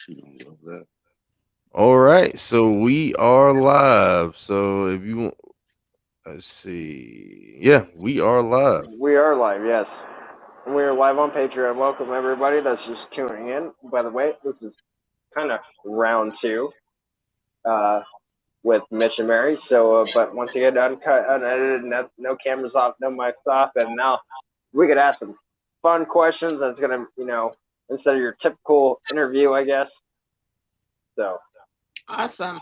She gonna love that. All right, so we are live. So if you want, let's see. Yeah, we are live. We are live, yes. We are live on Patreon. Welcome everybody that's just tuning in. By the way, this is kind of round two uh, with Mitch and Mary. So, but once again, uncut, unedited, no cameras off, no mics off, and now we could ask some fun questions. That's gonna, instead of your typical interview, I guess. So, Awesome.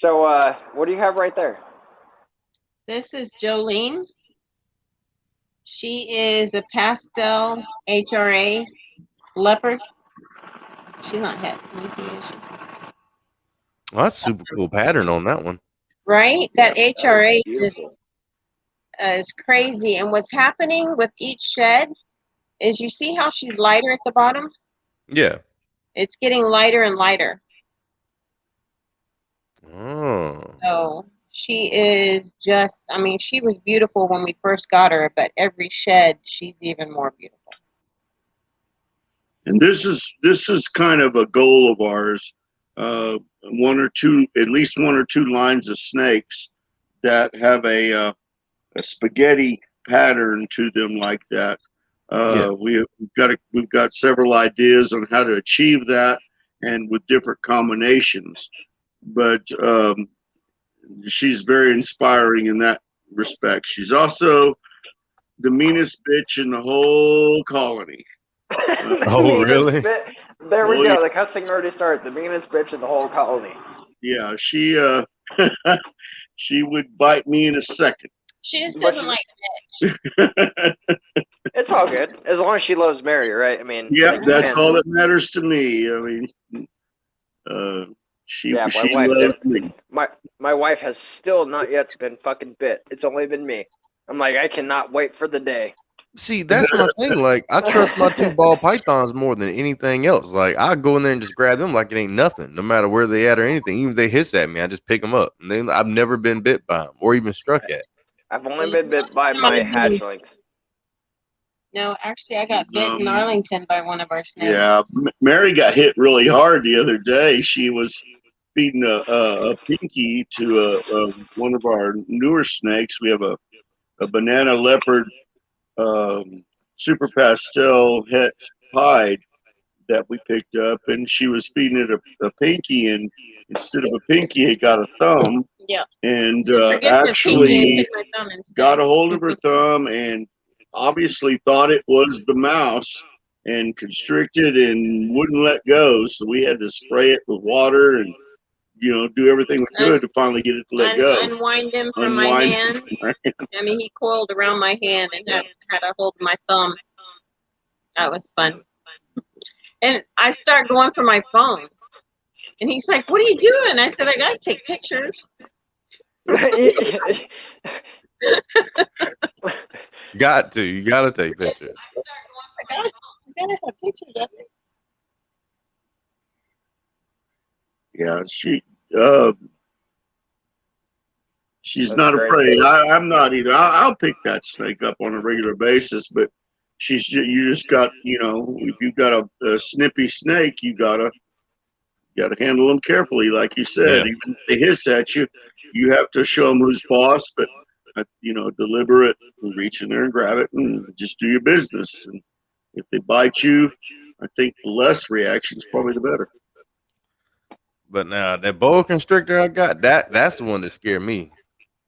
so what do you have right there? This is Jolene. She is a pastel HRA leopard. She's not het. Is she? Well, that's super cool pattern on that one. Right? That Yep, HRA beautiful. is crazy. And what's happening with each shed is you see how she's lighter at the bottom? Yeah. It's getting lighter and lighter. Oh. So she is just, I mean, she was beautiful when we first got her, but every shed, she's even more beautiful. And this is kind of a goal of ours. One or two, at least one or two lines of snakes that have a spaghetti pattern to them like that. Yeah. We've got several ideas on how to achieve that, and with different combinations. But she's very inspiring in that respect. She's also the meanest bitch in the whole colony. The Oh, meanest really? bit. There we Oh yeah, go. The cussing already started. The meanest bitch in the whole colony. yeah. She she would bite me in a second. She just But doesn't she, like it's all good as long as she loves Mary, right? I mean, Yeah, you that's can't. all that matters to me. I mean, Yeah, my she wife. loves me. My wife has still not yet been fucking bit. It's only been me. I'm like, I cannot wait for the day. See, that's my thing. Like, I trust my two ball pythons more than anything else. Like, I go in there and just grab them like it ain't nothing, no matter where they at or anything. Even if they hiss at me, I just pick them up. And then I've never been bit by them or even struck at. I've only it. been bit by my hatchlings. No, actually, I got bit in Um, Arlington by one of our snakes. yeah, Mary got hit really hard the other day. She was feeding a pinky to one of our newer snakes. We have a banana leopard super pastel het pied that we picked up, and she was feeding it a pinky, and instead of a pinky, it got a thumb, Yeah. and Forget the pinky and actually took my thumb instead. got a hold of her thumb and obviously thought it was the mouse and constricted and wouldn't let go. So we had to spray it with water and do everything we could to finally get it to let go. Unwind him from my Unwind. hand. I mean, he coiled around my hand and had a hold of my thumb. That was fun. And I start going for my phone. And he's like, "What are you doing?" I said, "I got to take pictures." Got to. You got to take pictures. I gotta have pictures of it. Yeah, she's That's not great. afraid. I'm not either. I'll pick that snake up on a regular basis, but you just got if you've got a snippy snake, you gotta handle them carefully, like you said. Yeah. Even if they hiss at you, you have to show them who's boss, but deliberate, and reach in there and grab it and just do your business. And if they bite you, I think the less reaction is probably the better. But now that boa constrictor I got, that's the one that scared me.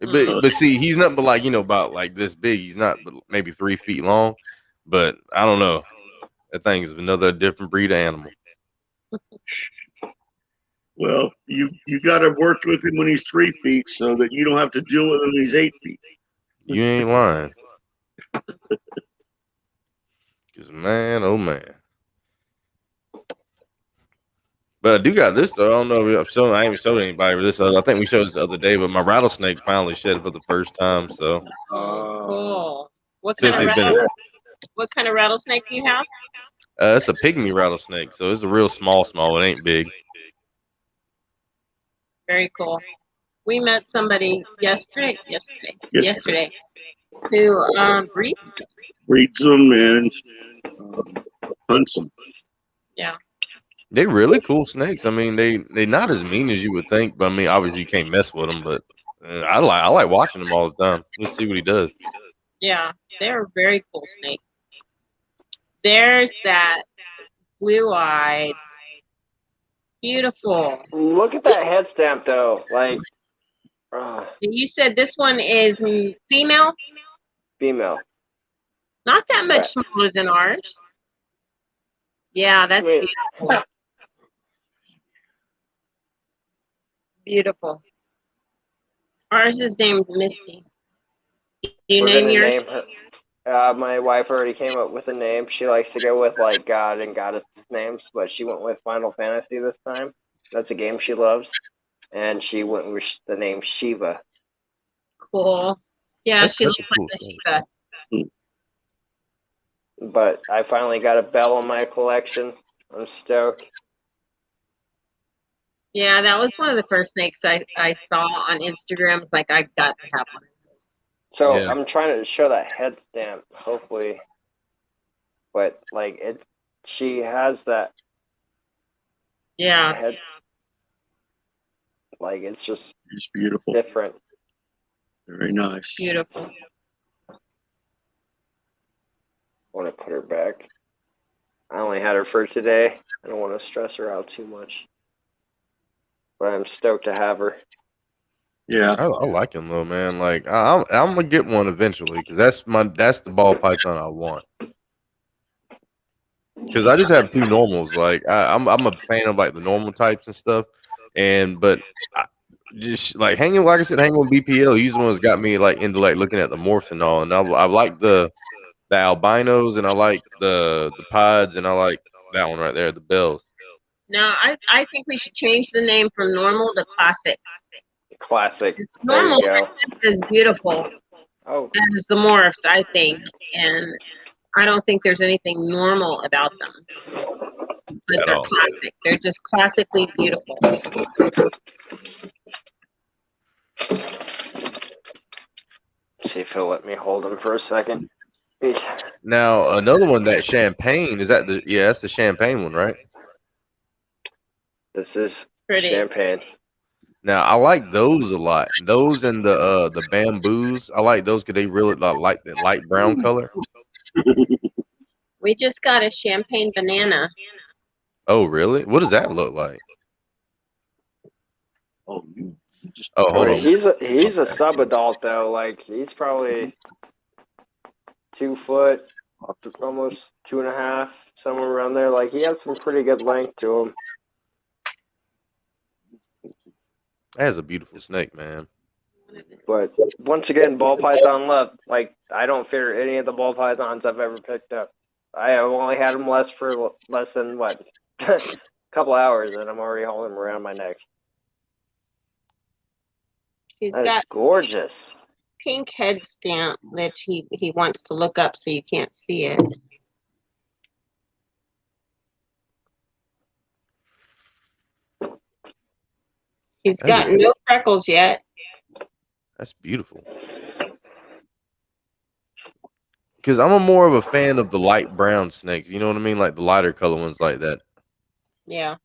Mm. But see, he's not but like about like this big. He's not but maybe 3 feet long. But I don't know. That thing is another different breed of animal. Well, you got to work with him when he's 3 feet so that you don't have to deal with him when he's 8 feet. You ain't lying. Cause man, oh man. But I do got this though. I don't know if I've shown. I ain't showed anybody this. I think we showed this the other day. But my rattlesnake finally shed for the first time. So Cool. What since he's been, what kind of rattlesnake do you have? it's a pygmy rattlesnake. So it's a real small. It ain't big. Very cool. We met somebody yesterday who breeds. Breeds them, and hunts them. Yeah. They're really cool snakes. I mean, they not as mean as you would think, but I mean, obviously you can't mess with them. But I like watching them all the time. Let's see what he does. Yeah, they're a very cool snake. There's that blue-eyed, beautiful. Look at that head stamp, though. Like, You said this one is female, female. not that much smaller than ours. Yeah, that's beautiful. Beautiful. Ours is named Misty. Do you We're name gonna yours? name her. My wife already came up with a name. She likes to go with like God and goddess names, but she went with Final Fantasy this time. That's a game she loves, and she went with the name Shiva. Cool. Yeah, That's she such looks a like cool the snake. Shiva. But I finally got a bell in my collection. I'm stoked. Yeah, that was one of the first snakes I saw on Instagram. It's like, I got to have one. So Yeah. I'm trying to show that head stamp, hopefully. But like she has that Yeah. head. Like it's just It's beautiful. different. Very nice. Beautiful. I want to put her back. I only had her for today. I don't want to stress her out too much. But I'm stoked to have her. Yeah. I like him though, man. Like I'm gonna get one eventually because that's the ball python I want. Because I just have two normals. Like I'm a fan of like the normal types and stuff, but just like hanging, like I said, hanging with BPL. He's the one that's got me like into like looking at the morphs and all. And I like the albinos, and I like the pods, and I like that one right there, the bells. No, I think we should change the name from normal to classic. Classic. Normal There you go. is beautiful. Oh, As the morphs, I think, and I don't think there's anything normal about them. But they're classic. They're just classically beautiful. see if he'll let me hold him for a second. Now another one, that champagne, is that that's the champagne one, right? This is Pretty. champagne. Now I like those a lot. Those and the bamboos, I like those because they really like that light brown color. We just got a champagne banana. Oh, really? What does that look like? Oh, you just. Oh, hold on. He's a sub-adult though. Like he's probably 2 foot, almost 2.5, somewhere around there. Like he has some pretty good length to him. That is a beautiful snake, man. But once again, ball python love. Like I don't fear any of the ball pythons I've ever picked up. I have only had them less than what a couple hours, and I'm already holding them around my neck. He's That got is gorgeous. pink head stamp that he wants to look up so you can't see it. He's got no freckles yet. That's beautiful. Because I'm more of a fan of the light brown snakes. You know what I mean? Like the lighter color ones like that. Yeah.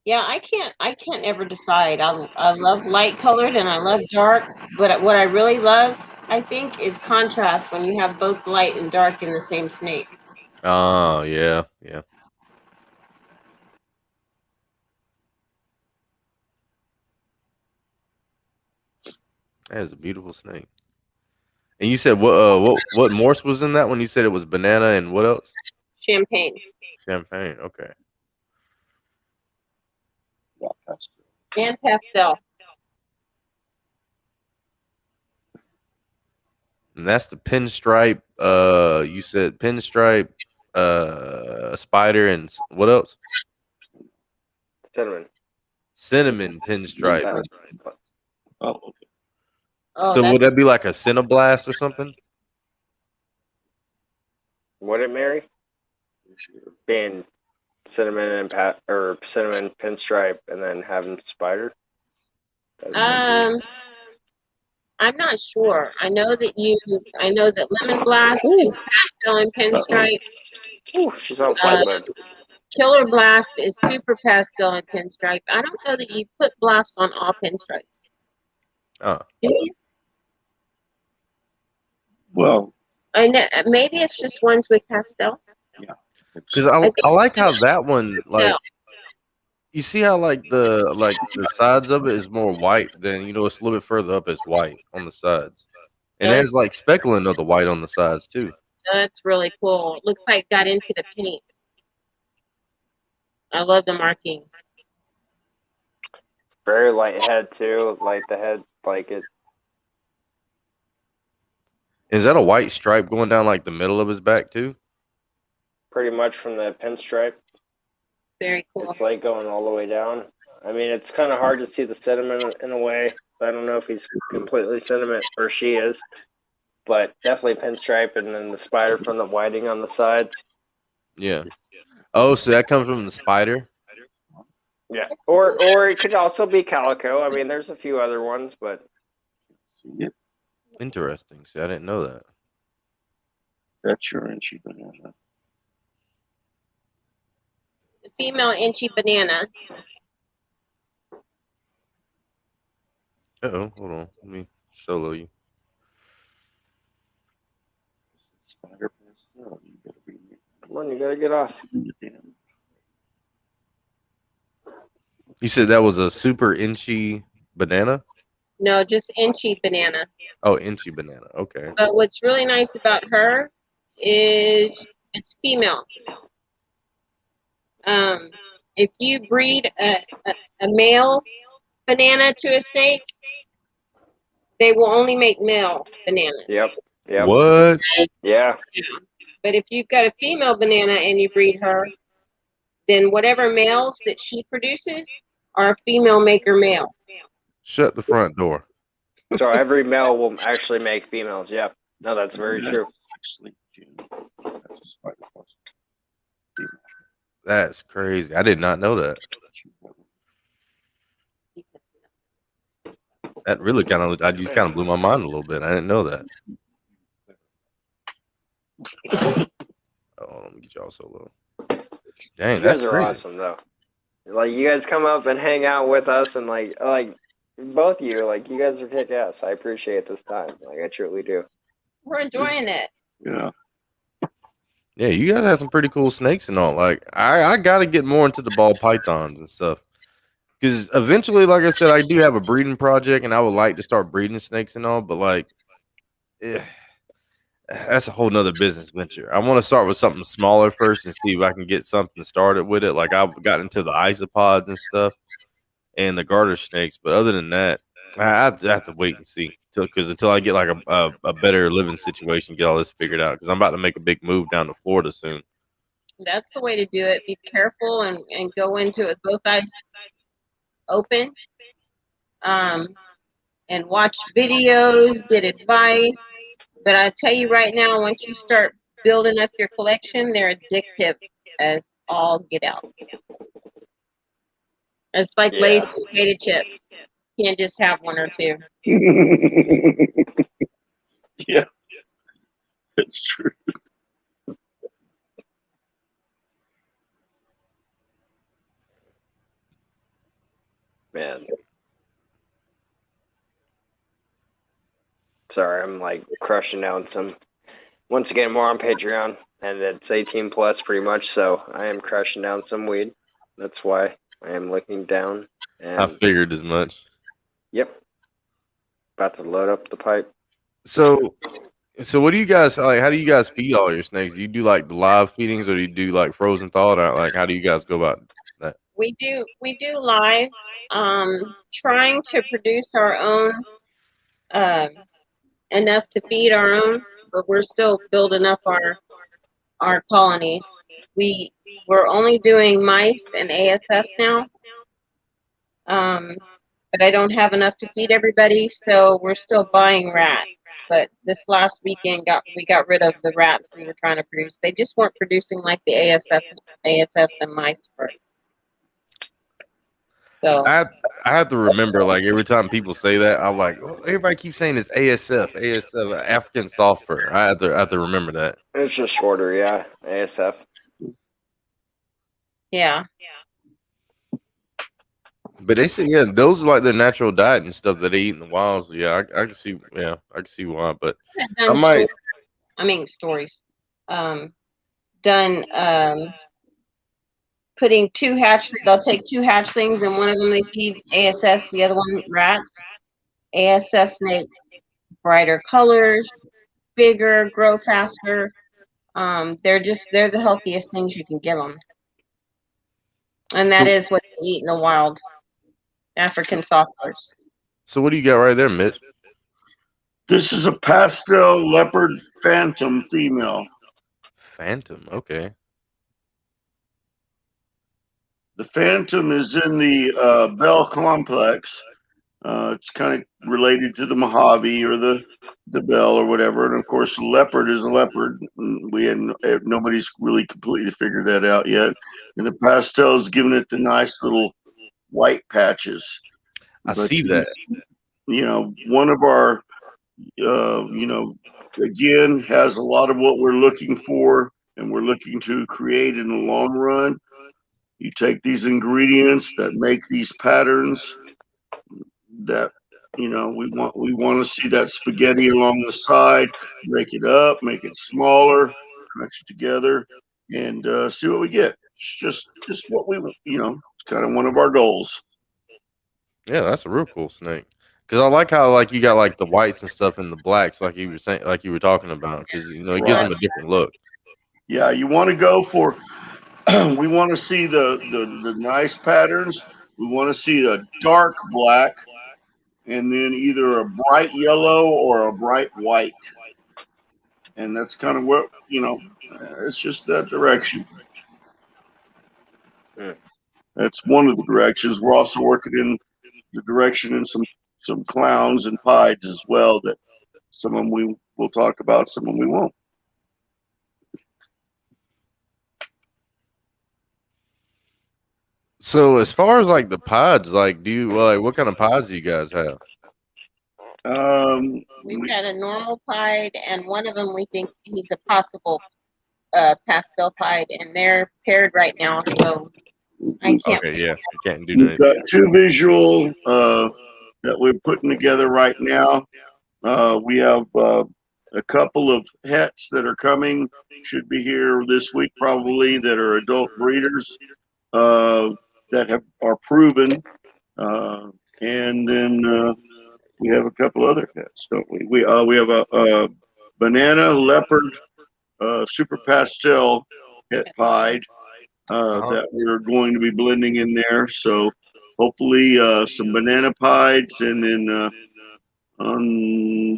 Yeah, I can't ever decide. I love light colored and I love dark, but what I really love, I think, is contrast when you have both light and dark in the same snake. Oh, yeah. Yeah. That is a beautiful snake. And you said what morse was in that one? You said it was banana and what else? Champagne. Champagne. Okay. And pastel. And that's the pinstripe. You said pinstripe, spider, and what else? Cinnamon pinstripe. Oh, okay. Oh, So would that be like a cinnablast or something? Would it, Mary? Being cinnamon and cinnamon pinstripe, and then having spider. I'm not sure. I know that lemon blast is pastel and pinstripe. Ooh, she's on flight mode. Killer Blast is super pastel and pinstripe. I don't know that you put Blast on all pinstripes. Oh. Do you? Well, I know, maybe it's just ones with pastel. Because I like how that one, like, you see how like the sides of it is more white than, you know, it's a little bit further up it's white on the sides, and it has like speckling of the white on the sides too. That's really cool. Looks like it got into the paint. I love the markings. Very light head too. Like the head, like it. Is that a white stripe going down like the middle of his back too? Pretty much from the pinstripe. Very cool. It's like going all the way down. I mean, it's kind of hard to see the sentiment in a way. I don't know if he's completely sentiment or she is, but definitely pinstripe, and then the spider from the whiting on the sides. Yeah. Oh, so that comes from the spider? Yeah. Or it could also be calico. I mean, there's a few other ones, but Interesting. See, I didn't know that. that's your inchy banana. The female inchy banana. Uh-oh, hold on. Let me solo you. Spider pastel. You gotta be. Come on, you gotta get off. You said that was a super inchy banana? No, just inchy banana. Oh, inchy banana. Okay. But what's really nice about her is it's female. If you breed a male banana to a snake, they will only make male bananas. Yep. What? Yeah. But if you've got a female banana and you breed her, then whatever males that she produces are female maker males. Shut the front door. So every male will actually make females. Yep. No, that's very true. Actually, that's a spider pastel. That's crazy. I did not know that. That really I just kind of blew my mind a little bit. I didn't know that. Oh, let me get y'all solo. Dang, You that's guys are crazy. awesome, though. Like, you guys come up and hang out with us, and like both of you, like, you guys are kick ass. I appreciate this time. Like, I truly do. We're enjoying it. Yeah. Yeah, you guys have some pretty cool snakes and all. Like, I got to get more into the ball pythons and stuff. Because eventually, like I said, I do have a breeding project, and I would like to start breeding snakes and all. But like, that's a whole nother business venture. I want to start with something smaller first and see if I can get something started with it. Like, I've got into the isopods and stuff and the garter snakes. But other than that, I have to wait and see until I get like a better living situation, get all this figured out. Because I'm about to make a big move down to Florida soon. That's the way to do it. Be careful and go into it both eyes open. And watch videos, get advice. But I tell you right now, once you start building up your collection, they're addictive as all get out. It's like Lay's potato chips. You can't just have one or two. Yeah, it's true. Man. Sorry, I'm like crushing down some. Once again, more on Patreon, and it's 18 plus pretty much. So I am crushing down some weed. That's why I am looking down. And I figured as much. Yep. About to load up the pipe. So what do you guys like? How do you guys feed all your snakes? Do you do like the live feedings, or do you do like frozen thawed out? Like, how do you guys go about that? We do live. Trying to produce our own enough to feed our own, but we're still building up our colonies. We're only doing mice and ASFs now. But I don't have enough to feed everybody, so we're still buying rats. But this last weekend we got rid of the rats we were trying to produce. They just weren't producing like the ASFs and mice were. So I have to remember, like, every time people say that, I'm like, well, everybody keeps saying it's ASF, African soft fur. I have to remember that. It's just shorter, yeah. ASF. Yeah. But they say, yeah, those are like their natural diet and stuff that they eat in the wild. So yeah, I can see, yeah, I can see why. But I've I done might. stories. Done putting two hatchlings. They'll take two hatchlings, and one of them they feed ASS, the other one rats. ASF snakes, brighter colors, bigger, grow faster. They're the healthiest things you can give them, and that So, is what they eat in the wild. African softlers. so what do you got right there, Mitch? This is a pastel leopard phantom female. Phantom. Okay. The phantom is in the Bell complex. It's kind of related to the Mojave or the bell or whatever. And of course, leopard is a leopard. Nobody's really completely figured that out yet. And the pastel's giving it the nice little white patches. I But see that. one of our, again, has a lot of what we're looking for and we're looking to create in the long run. You take these ingredients that make these patterns that we want to see that spaghetti along the side, break it up, make it smaller, crunch it together, and see what we get. It's just what we it's kind of one of our goals. Yeah, that's a real cool snake. Because I like how like you got like the whites and stuff and the blacks, like you were saying, like you were talking about. Because it gives Right. them a different look. Yeah, you want to go for. We want to see the nice patterns. We want to see a dark black, and then either a bright yellow or a bright white. And that's kind of what it's just that direction. That's one of the directions. We're also working in the direction in some clowns and pieds as well. That some of them we will talk about, some of them we won't. So as far as like the pods, like do you like what kind of pods do you guys have? We've got a normal pied, and one of them we think he's a possible pastel pied, and they're paired right now. So I can't. Okay, yeah, you can't do We've nothing. got two visual that we're putting together right now. We have a couple of hets that are coming, should be here this week probably, that are adult breeders that are proven. And then we have a couple other hets, don't we? We have a banana leopard super pastel het pied that we're going to be blending in there. So hopefully some banana pieds, and then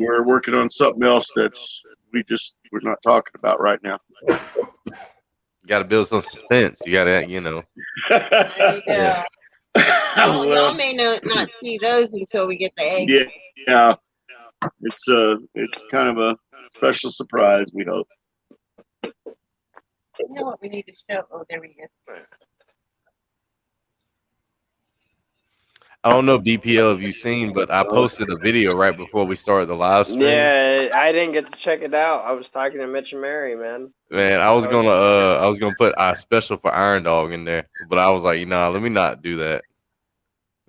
we're working on something else that's we're not talking about right now. You got to build some suspense. You got to, There you go. Yeah. Well, y'all may not see those until we get the eggs. Yeah, it's kind of a special surprise, we hope. You know what we need to show? Oh, there we go. I don't know if DPL have you seen, but I posted a video right before we started the live stream. Yeah, I didn't get to check it out. I was talking to Mitch and Mary, man. Man, I was gonna put special for Iron Dog in there, but I was like, let me not do that.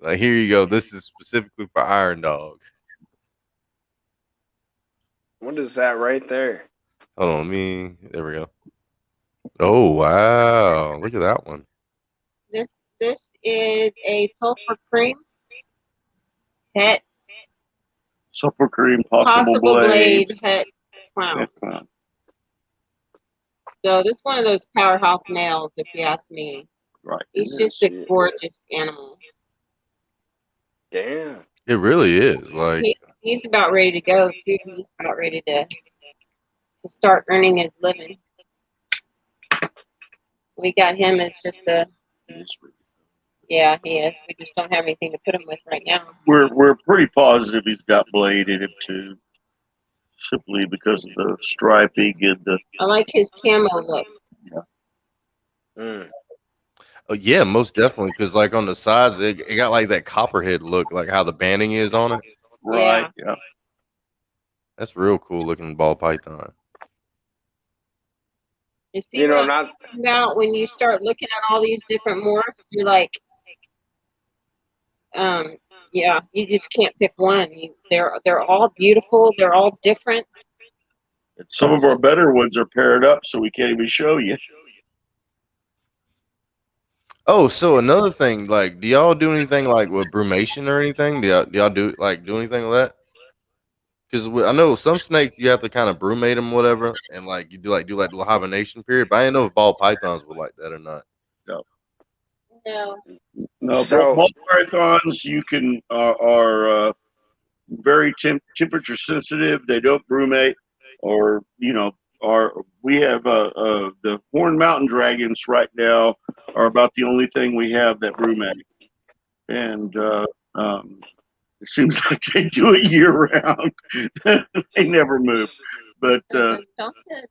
Like, here you go. This is specifically for Iron Dog. What is that right there? Hold on, there we go. Oh wow, look at that one. This is a sulfur cream het. Sulfur cream, possible blade het clown. So this is one of those powerhouse males, if you ask me. Right. He's just a gorgeous animal. Damn. It really is. Like he's about ready to go too. He's about ready to start earning his living. We got him as just yeah, he is. We just don't have anything to put him with right now. We're pretty positive he's got blade in him too, simply because of the striping and the. I like his camo look. Yeah. Oh yeah, most definitely. Because like on the sides, it got like that copperhead look, like how the banding is on it. Right. Yeah. That's real cool looking ball python. You see You know, what I'm not talking about when you start looking at all these different morphs? You're like, yeah, you just can't pick one. They're all beautiful. They're all different. Some of our better ones are paired up, so we can't even show you. Oh, so another thing, like, do y'all do anything like with brumation or anything? Do y'all do anything with that? Because I know some snakes you have to kind of brumate them, whatever, and like you do like the hibernation period. But I didn't know if ball pythons were like that or not. No, No. no. so. Ball pythons you can are very temperature sensitive. They don't brumate, or are we have the horned mountain dragons right now are about the only thing we have that brumate, and it seems like they do it year round. They never move, but Don't the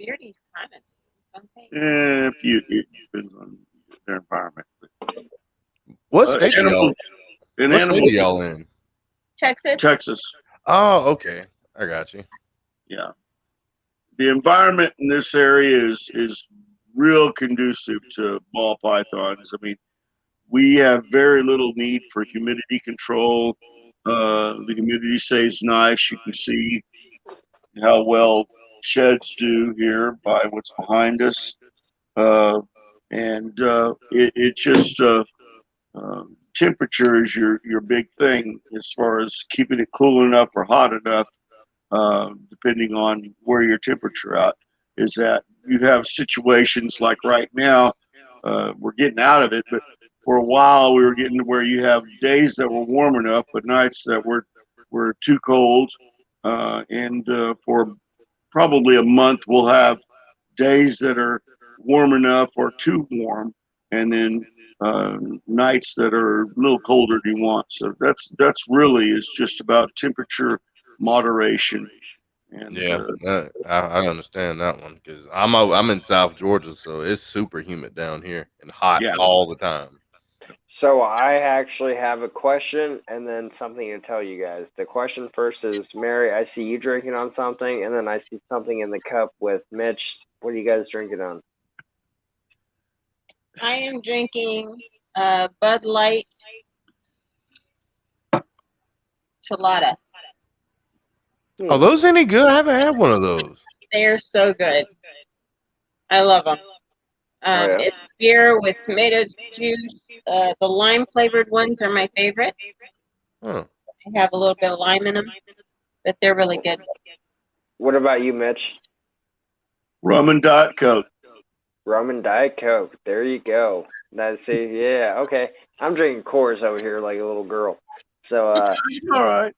beardies kind of do, don't they? if you it depends on their environment. What state are Animal y'all? in What state animal are y'all in? Texas. Texas, Oh, okay, I got you. yeah. The environment in this area is real conducive to ball pythons. I mean, we have very little need for humidity control. The humidity stays nice. You can see how well sheds do here by what's behind us. It just temperature is your big thing as far as keeping it cool enough or hot enough, depending on where your temperature at is at. You have situations like right now, we're getting out of it, but for a while we were getting to where you have days that were warm enough, but nights that were too cold. For probably a month, we'll have days that are warm enough or too warm, and then nights that are a little colder than you want. So that's really is just about temperature moderation. And Yeah, I understand that one because I'm in South Georgia, so it's super humid down here and hot yeah, all the time. So I actually have a question and then something to tell you guys. The question first is, Mary, I see you drinking on something, and then I see something in the cup with Mitch. What are you guys drinking on? I am drinking Bud Light Chelada. Are those any good? I haven't had one of those. They are so good. I love them. Oh, yeah? It's beer with tomato juice. The lime flavored ones are my favorite. Huh. They have a little bit of lime in them, but they're really good. What about you, Mitch? rum and Diet Coke. Rum and Diet Coke. There you go. See, yeah, okay. I'm drinking Coors over here like a little girl. So, All right.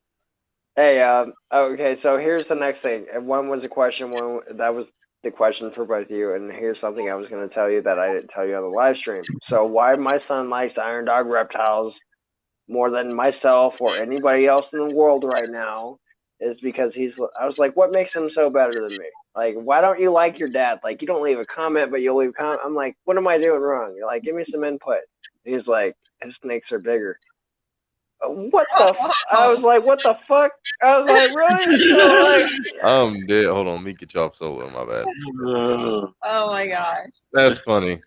hey, okay, so here's the next thing. And one was a question, that was the question for both of you, and here's something I was going to tell you that I didn't tell you on the live stream. So why my son likes Iron Dog reptiles more than myself or anybody else in the world right now is because I was like, what makes him so better than me? Like, why don't you like your dad? Like, you don't leave a comment, but you'll leave a comment. I'm like, what am I doing wrong? You're like, give me some input. He's like, his snakes are bigger. What the? I was like, what the fuck? I was like, really? So like, I'm dead. Hold on, let me get you off solo. My bad. Oh my gosh. That's funny.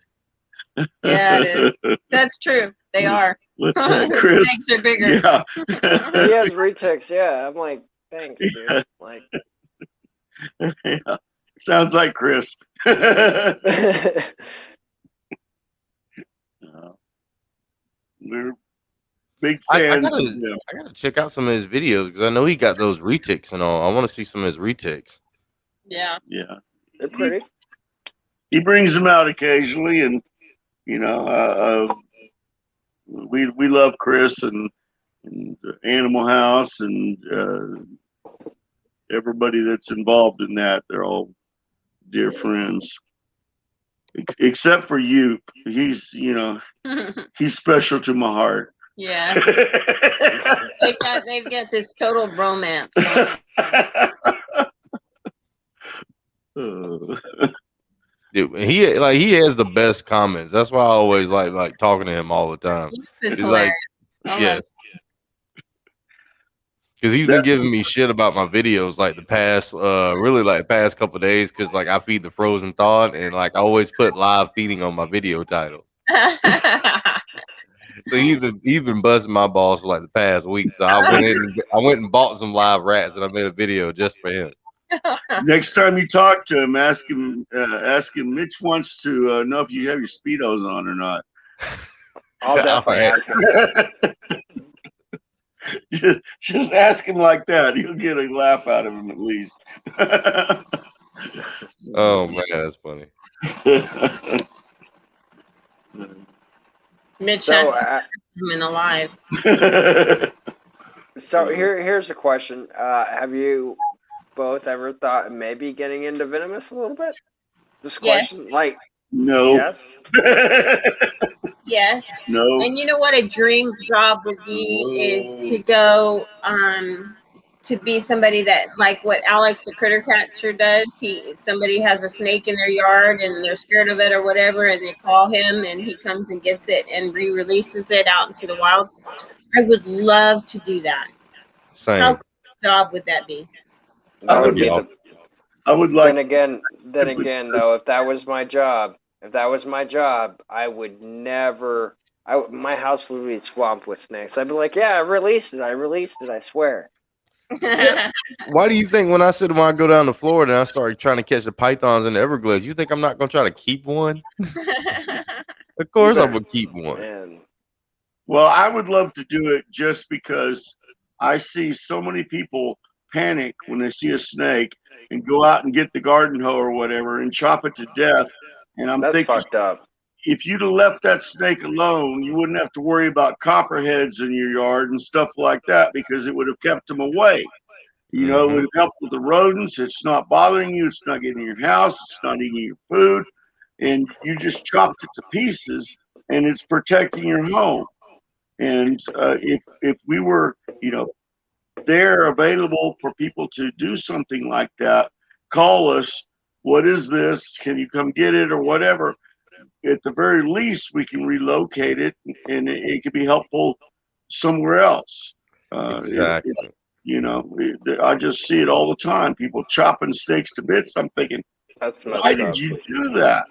Yeah, it is. That's true. They are. Let's The Chris. snakes are bigger. Yeah. he has retics. Yeah, I'm like, thanks, dude. Like, Yeah. Sounds like Chris. We're big I fans gotta of him. I gotta check out some of his videos because I know he got those retics and all. I want to see some of his retics. Yeah. Yeah. they're pretty. He brings them out occasionally, and you know, we love Chris and Animal House and everybody that's involved in that. They're all dear friends, except for you. He's he's special to my heart. Yeah. They've got this total bromance. Dude, he has the best comments. That's why I always like talking to him all the time. He's He's like, hilarious. yes. Because he's been giving me shit about my videos like the past, really like the past couple of days. Because like I feed the frozen thawed, and like I always put live feeding on my video titles. So he's been busting my balls for like the past week. So I went and bought some live rats, and I made a video just for him. Next time you talk to him, ask him. Mitch wants to know if you have your speedos on or not. I'll definitely ask him. Just ask him like that. You'll get a laugh out of him at least. Oh man, that's funny. Mitch So, has him alive. So here's a question. Have you both ever thought of maybe getting into Venomous a little bit? This Yes. question, like, No. yes. Yes. No. And you know what a dream job would be is to go to be somebody that, like what Alex the critter catcher does. Somebody has a snake in their yard and they're scared of it or whatever, and they call him and he comes and gets it and re-releases it out into the wild. I would love to do that. Same. How job would that be? That would be be awesome. I would like. Then again, though, if that was my job, I would never. My house would be swamped with snakes. I'd be like, yeah, I released it, I swear. Yeah. Why do you think when I go down to Florida and I start trying to catch the pythons in the Everglades, you think I'm not going to try to keep one? Of course I would keep one. Man. Well, I would love to do it just because I see so many people panic when they see a snake and go out and get the garden hoe or whatever and chop it to death. And I'm That's thinking, fucked up. if you'd have left that snake alone, you wouldn't have to worry about copperheads in your yard and stuff like that because it would have kept them away. You know, it would have helped with the rodents. It's not bothering you. It's not getting in your house. It's not eating your food. And you just chopped it to pieces and it's protecting your home. And if we were, there available for people to do something like that, call us. What is this? Can you come get it or whatever? At the very least, we can relocate it, and it could be helpful somewhere else. Exactly. I just see it all the time. People chopping steaks to bits. I'm thinking, why did you do that?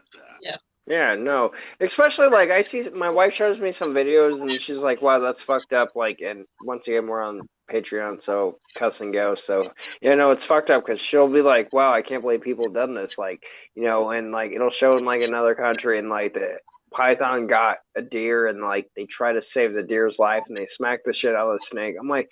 Yeah, no. Especially like I see my wife shows me some videos and she's like, wow, that's fucked up. Like, and once again, we're on Patreon, so cuss and go. So, it's fucked up because she'll be like, wow, I can't believe people have done this. Like, and like it'll show in like another country and like the python got a deer and like they try to save the deer's life and they smack the shit out of the snake. I'm like,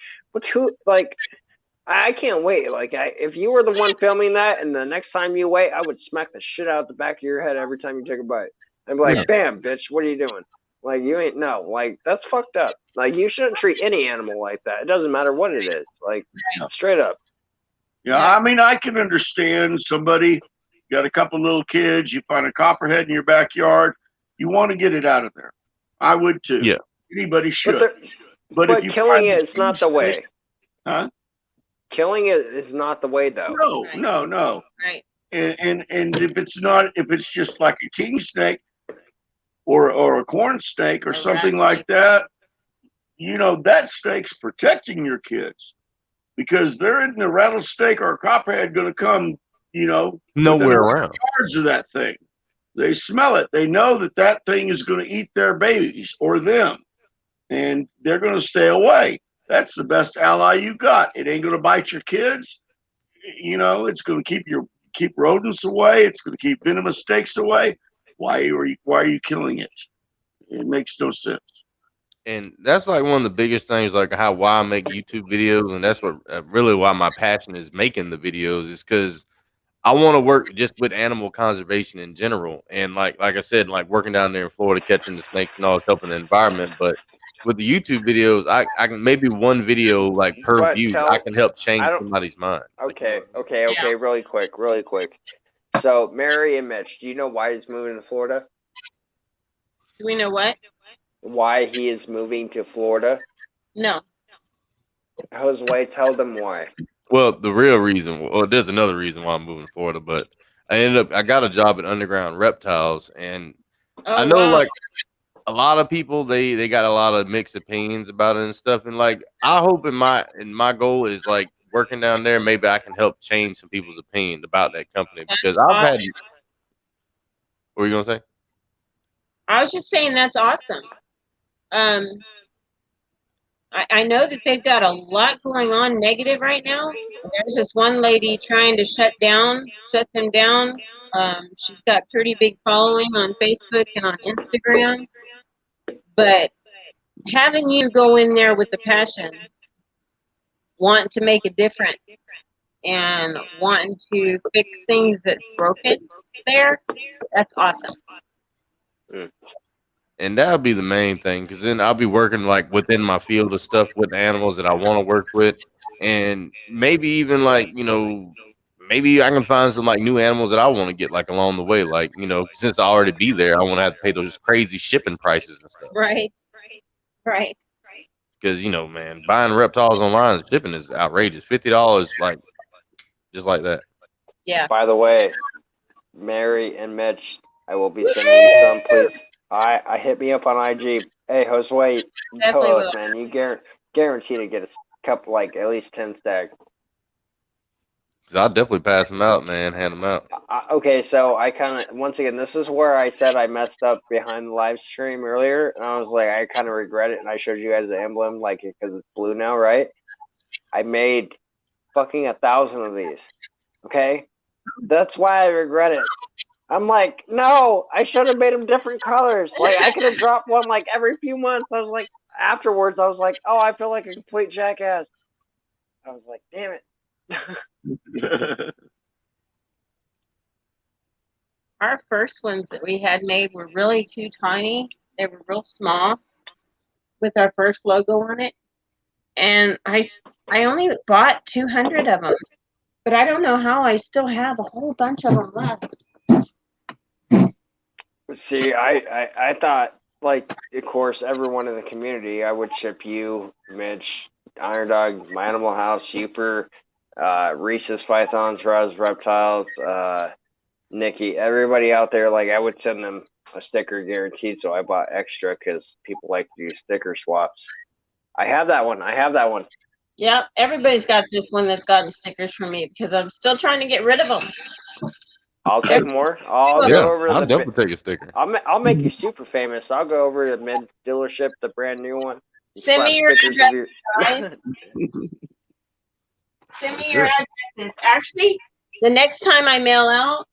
I can't wait. Like, if you were the one filming that, and the next time you wait, I would smack the shit out the back of your head every time you took a bite. I'd be like, bam, bitch, what are you doing? Like, you ain't, no, like, that's fucked up. Like, you shouldn't treat any animal like that. It doesn't matter what it is. Like, straight up. Yeah, I mean, I can understand somebody got a couple little kids, you find a copperhead in your backyard, you want to get it out of there. I would too. Yeah. Anybody should. But if killing it is not the way. Huh? Killing it is not the way, though. No. Right. And if it's just like a king snake or a corn snake or something like that, that snake's protecting your kids because there isn't a rattlesnake or a copperhead going to come, nowhere around yards of that thing. They smell it. They know that thing is going to eat their babies or them, and they're going to stay away. That's the best ally you got. It ain't going to bite your kids. It's going to keep rodents away. It's going to keep venomous snakes away. Why are you killing it? It makes no sense. And that's like one of the biggest things, like why I make YouTube videos, and that's what really why my passion is making the videos is because I want to work just with animal conservation in general, and like I said, like working down there in Florida, catching the snakes and all, helping the environment, but with the YouTube videos, I can maybe one video like per view, I can help change somebody's mind. Okay, really quick. So Mary and Mitch, do you know why he's moving to Florida? Do we know what? Why he is moving to Florida? No. Jose, tell them why. Well, the real reason, there's another reason why I'm moving to Florida, but I got a job at Underground Reptiles, and I know a lot of people they got a lot of mixed opinions about it and stuff. And like I hope in my goal is like working down there, maybe I can help change some people's opinion about that company because I've had. What were you gonna say? I was just saying that's awesome. I know that they've got a lot going on negative right now. There's this one lady trying to shut them down. She's got a pretty big following on Facebook and on Instagram. But having you go in there with the passion, wanting to make a difference, and wanting to fix things that's broken there, that's awesome. And that'll be the main thing because then I'll be working like within my field of stuff with animals that I want to work with, and maybe even like maybe I can find some like new animals that I want to get like along the way. Like since I already be there, I want to have to pay those crazy shipping prices and stuff. Right. Because man, buying reptiles online and shipping is outrageous. $50, like just like that. Yeah. By the way, Mary and Mitch, I will be sending you some. Please, I hit me up on IG. Hey, Josue, co-host, man, you guarantee to get a couple, like at least 10 stacks. So I'll definitely pass them out, man. Hand them out. Okay, so I kind of, once again, this is where I said I messed up behind the live stream earlier. And I was like, I kind of regret it. And I showed you guys the emblem, like, because it's blue now, right? I made fucking 1,000 of these. Okay? That's why I regret it. I'm like, no, I should have made them different colors. Like, I could have dropped one, like, every few months. I was like, afterwards, I was like, oh, I feel like a complete jackass. I was like, damn it. Our first ones that we had made were really too tiny. They were real small with our first logo on it. And I only bought 200 of them. But I don't know how I still have a whole bunch of them left. See, I thought, like, of course, everyone in the community, I would ship you, Mitch, Iron Dog, My Animal House, Super, Reese's Pythons, Roz Reptiles, Nikki, everybody out there, like, I would send them a sticker guaranteed, so I bought extra because people like to do sticker swaps. I have that one. Yeah, everybody's got this one that's gotten stickers from me because I'm still trying to get rid of them. I'll take more. I'll definitely take a sticker. I'll make you super famous. I'll go over to the mid dealership, the brand new one. Send me your addresses, guys. Send me your addresses. Actually, the next time I mail out,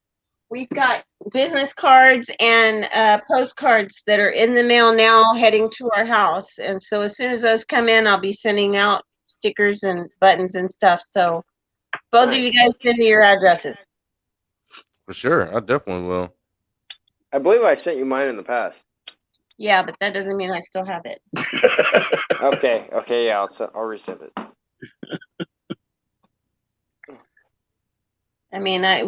we've got business cards and postcards that are in the mail now heading to our house. And so as soon as those come in, I'll be sending out stickers and buttons and stuff. So both of you guys send me your addresses. For sure. I definitely will. I believe I sent you mine in the past. Yeah, but that doesn't mean I still have it. Okay, yeah, I'll resend it. I mean, of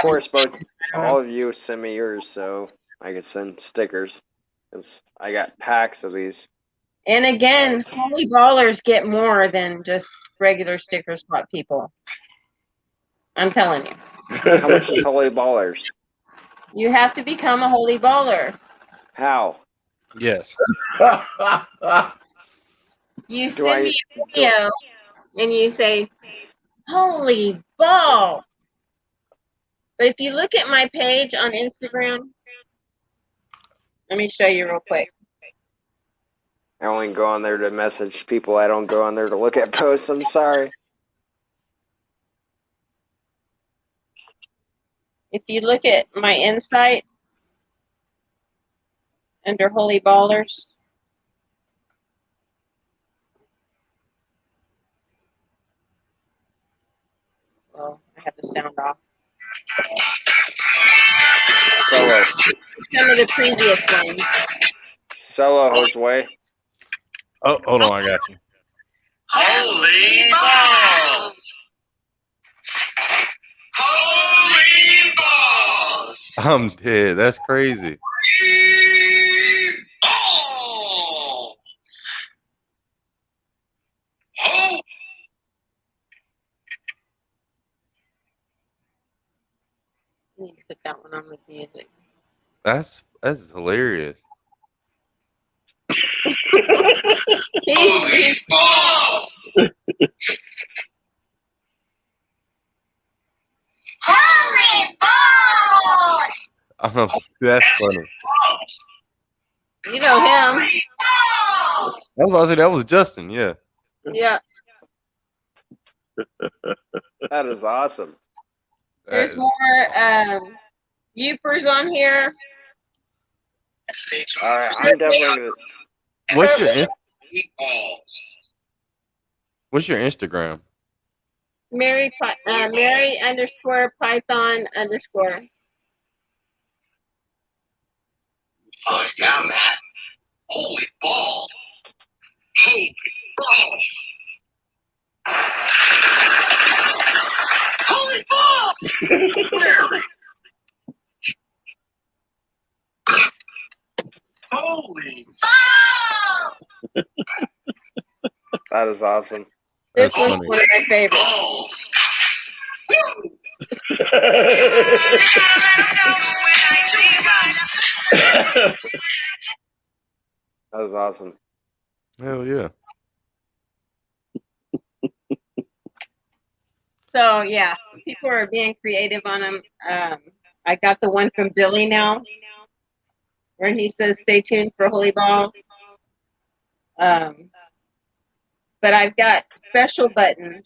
course, both all of you send me yours, so I can send stickers. I got packs of these. And again, Holy Ballers get more than just regular sticker swap people. I'm telling you. How much is Holy Ballers? You have to become a Holy Baller. How? Yes. You send me a video and you say, Holy Ball. But if you look at my page on Instagram, let me show you real quick. I only go on there to message people. I don't go on there to look at posts. I'm sorry. If you look at my insights under Holy Ballers, well, I have the sound off. Solo. Some of the previous ones. Solo, Josue. Oh, hold on, I got you. Holy balls! Holy balls! I'm dead. That's crazy. Balls! Ho! I need to put that one on with music. That's hilarious. He's balls! Holy balls! Oh, that's funny. Balls! you know him. Holy balls! I was about to say that was Justin. Yeah. Yeah. That is awesome. There's more Youpers on here. All right, I'm definitely gonna. What's your Instagram? Mary _ Python _. Oh, yeah, man. Holy balls! Holy balls! Holy balls! Holy balls! That is awesome. This That's one's funny. one of my favorites. Balls! That is awesome. Hell yeah. So yeah, people are being creative on them. I got the one from Billy now, where he says, "Stay tuned for Holy Ball." But I've got special buttons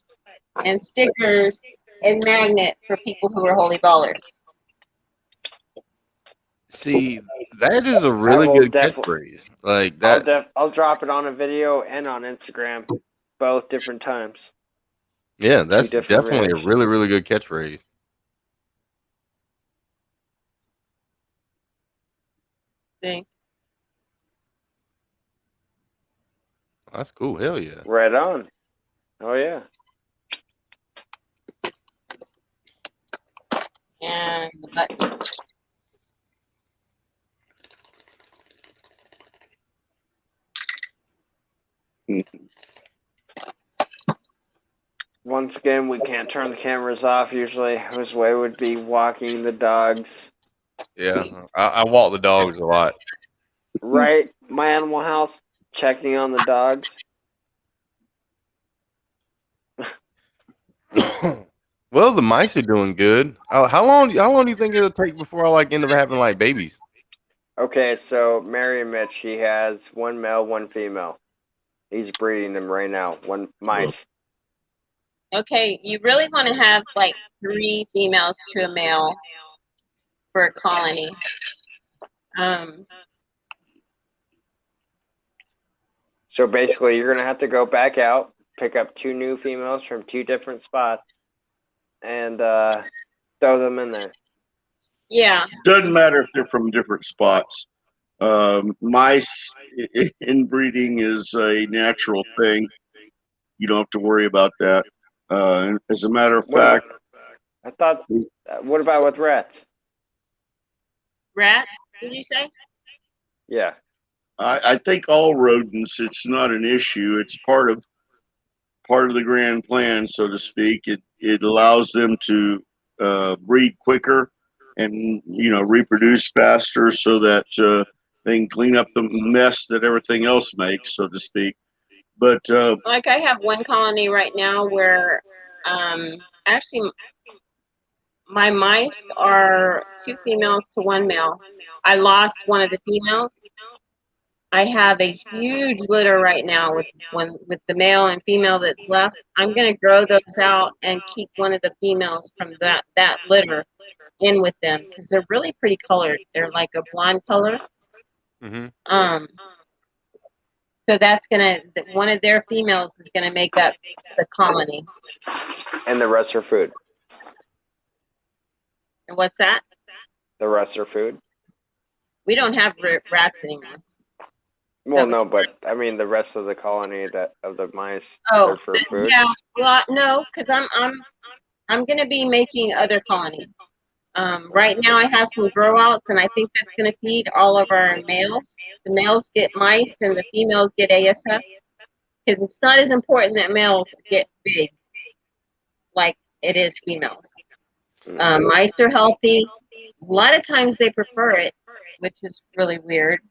and stickers and magnet for people who are Holy Ballers. See, that is a I really will good catchphrase. Like that. I'll drop it on a video and on Instagram, both different times. Yeah, that's different definitely a reactions. really, really good catchphrase. See? That's cool. Hell yeah. Right on. Oh yeah. And the button. Once again, we can't turn the cameras off. Usually, Josue would be walking the dogs. Yeah, I walk the dogs a lot. Right, my animal house, checking on the dogs. Well, the mice are doing good. How long do you think it'll take before I end up having babies? Okay, so Mary and Mitch, he has one male, one female. He's breeding them right now. One mice. Okay, you really want to have 3 females to a male for a colony. So basically, you're gonna have to go back out, pick up 2 new females from 2 different spots, and throw them in there. Yeah. Doesn't matter if they're from different spots. Mice inbreeding is a natural thing. You don't have to worry about that. As a matter of fact, I thought. What about with rats? Rats, did you say? Yeah. I think all rodents, it's not an issue. It's part of the grand plan, so to speak. It allows them to breed quicker and reproduce faster, so that they can clean up the mess that everything else makes, so to speak. But I have one colony right now where actually my mice are 2 females to 1 male. I lost one of the females. I have a huge litter right now with the male and female that's left. I'm gonna grow those out and keep one of the females from that litter in with them because they're really pretty colored. They're like a blonde color. Mm-hmm. So that's one of their females is gonna make up the colony. And the rest are food. And what's that? The rest are food. We don't have rats anymore. Well, no, but I mean the rest of the colony of the mice Oh, are for food. yeah. Well, no, because I'm gonna be making other colonies. Right now I have some grow outs, and I think that's gonna feed all of our males. The males get mice, and the females get ASF. Because it's not as important that males get big like it is females. Mice are healthy. A lot of times they prefer it, which is really weird.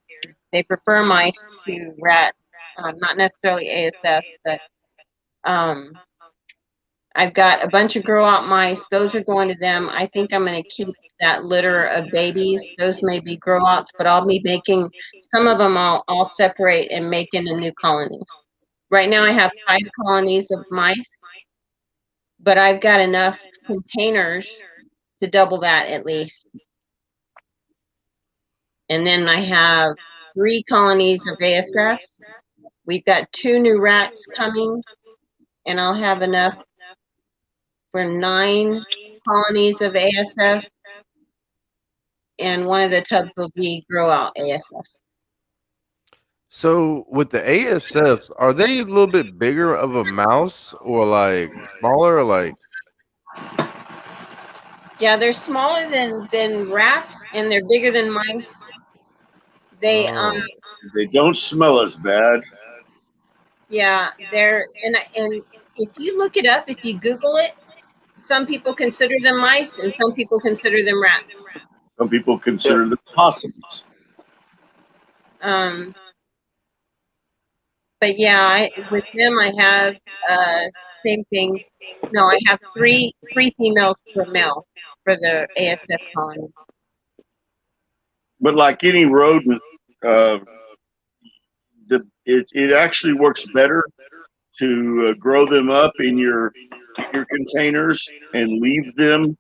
They prefer mice to rats, not necessarily ASFs, but I've got a bunch of grow out mice. Those are going to them. I think I'm going to keep that litter of babies. Those may be grow outs, but I'll be making some of them. I'll separate and make into new colonies. Right now, I have 5 colonies of mice, but I've got enough containers to double that at least. And then I have 3 colonies of ASFs. We've got 2 new rats coming, and I'll have enough for 9 colonies of ASFs, and one of the tubs will be grow out ASFs. So with the ASFs, are they a little bit bigger of a mouse or like smaller or like? Yeah, they're smaller than rats, and they're bigger than mice. They They don't smell as bad. yeah, they're and if you look it up, if you Google it, some people consider them mice and some people consider them rats. Some people consider them possums. But yeah, with them I have same thing. No, I have three females per male for the ASF colony. But like any rodent, it actually works better to grow them up in your containers and leave them.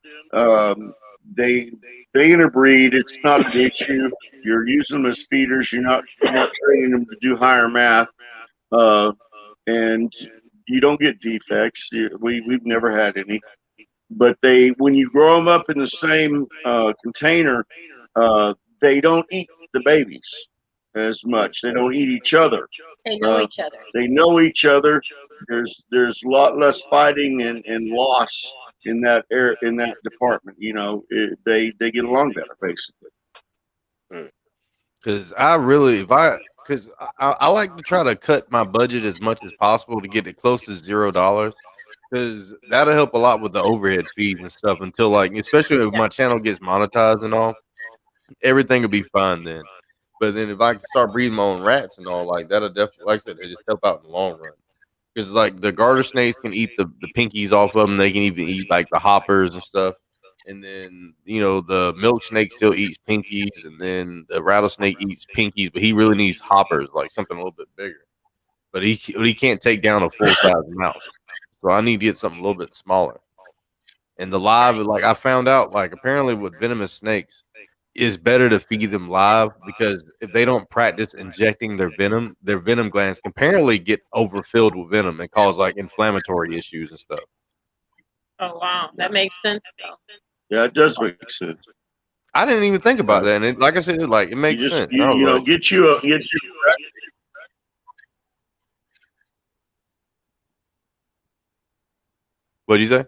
They interbreed. It's not an issue. You're using them as feeders. You're not training them to do higher math, and you don't get defects. We've never had any. But when you grow them up in the same container, they don't eat the babies as much. They don't eat each other. They know each other. They know each other. There's a lot less fighting and loss in that department. You know, they get along better basically. Because I like to try to cut my budget as much as possible to get it close to $0. Because that'll help a lot with the overhead fees and stuff until like, especially if my channel gets monetized and all, everything will be fine then. But then if I can start breeding my own rats and all, like that'll definitely, like I said, they just help out in the long run. Because like the garter snakes can eat the pinkies off of them. They can even eat like the hoppers and stuff. And then, you know, the milk snake still eats pinkies. And then the rattlesnake eats pinkies, but he really needs hoppers, like something a little bit bigger. But he can't take down a full-size mouse. So I need to get something a little bit smaller. And the live, like I found out, like apparently with venomous snakes, it's better to feed them live because if they don't practice injecting their venom glands can apparently get overfilled with venom and cause like inflammatory issues and stuff. Oh wow, that makes sense though. Yeah, it does make sense. I didn't even think about that, and like I said, like it makes sense. Get you What'd you say?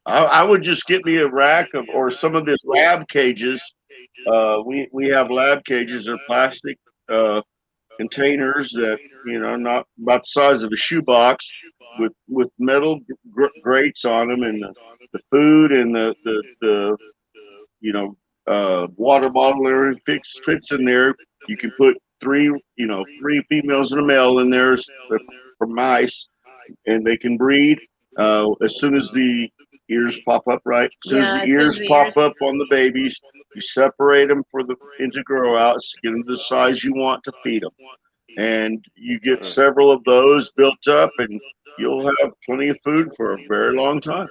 I would just get me a rack or some of the lab cages. We have lab cages or plastic containers that not about the size of a shoebox with metal grates on them, and the food and the water bottle and everything fits in there. You can put three females and a male in there for mice, and they can breed as soon as the ears pop up, right? As soon as the ears pop up on the babies, you separate them into grow outs, get them to the size you want to feed them. And you get several of those built up, and you'll have plenty of food for a very long time.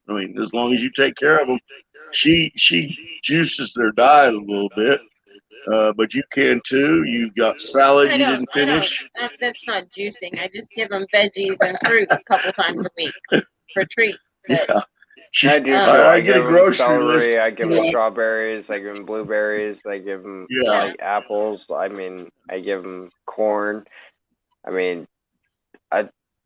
I mean, as long as you take care of them. She juices their diet a little bit, but you can too. You've got salad you didn't finish. That's not juicing. I just give them veggies and fruit a couple times a week for treats. Yeah. I do. I get a grocery celery, list. I give them strawberries. I give them blueberries. I give them like apples. I mean, I give them corn. I mean,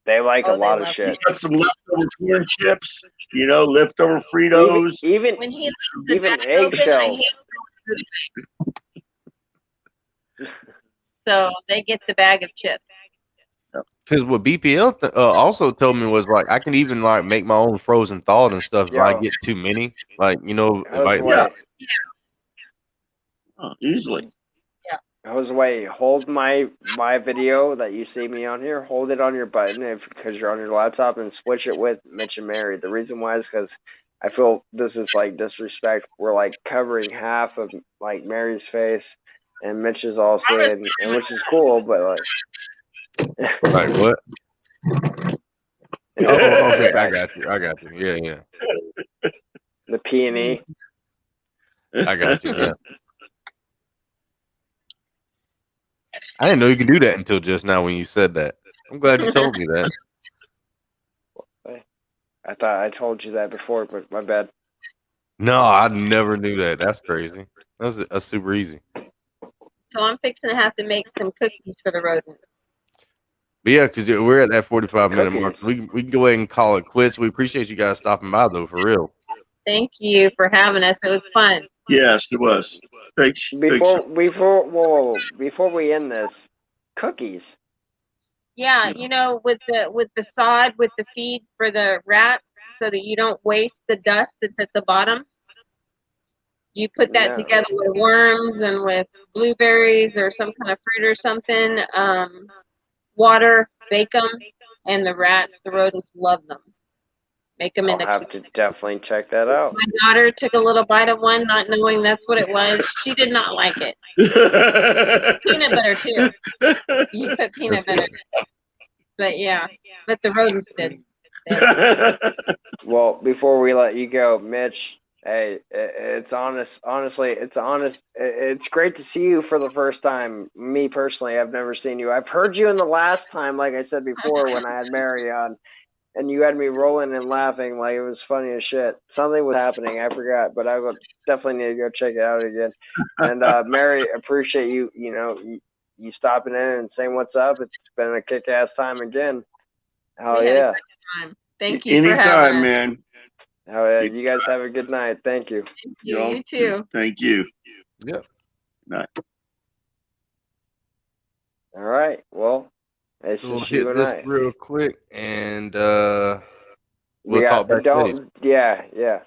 they like a lot of shit. You got some leftover corn chips, leftover Fritos. Even when he eggshells. So they get the bag of chips. Because what BPL also told me was like I can even like make my own frozen thawed and stuff if I get too many. Like easily. Josue, hold my video that you see me on here. Hold it on your button because you're on your laptop, and switch it with Mitch and Mary. The reason why is because I feel this is like disrespect. We're like covering half of like Mary's face, and Mitch is also in, and which is cool, but like. Like what? Oh, okay. I got you. Yeah. The P&E. I got you. Yeah. I didn't know you could do that until just now when you said that. I'm glad you told me that. I thought I told you that before, but my bad. No, I never knew that. That's crazy. That's super easy. So I'm fixing to have to make some cookies for the rodents. But yeah, because we're at that 45-minute mark. Cookies. We can go ahead and call it quits. We appreciate you guys stopping by, though, for real. Thank you for having us. It was fun. Yes, it was. Thanks. Before we end this, cookies. Yeah, you know, with the sod, with the feed for the rats, so that you don't waste the dust that's at the bottom. You put that together with worms and with blueberries or some kind of fruit or something. Water, bake them, and the rodents love them. Make them into I'll have to definitely check that out. My daughter took a little bite of one, not knowing that's what it was. She did not like it. Peanut butter too. You put peanut butter. But yeah, but the rodents did. Well, before we let you go, Mitch, hey, it's honest. Honestly, it's honest. It's great to see you for the first time. Me personally, I've never seen you. I've heard you in the last time, like I said before, when I had Mary on. And you had me rolling and laughing like it was funny as shit. Something was happening, I forgot, but I would definitely need to go check it out again. And Mary, appreciate you. You know, you stopping in and saying what's up. It's been a kick-ass time again. Hell yeah! Thank you. Anytime, man. Hell yeah! You guys have a good night. Thank you. Thank you. You too. Thank you. Yeah. Night. All right. Well. We'll hit this real quick, and we'll talk back. Yeah.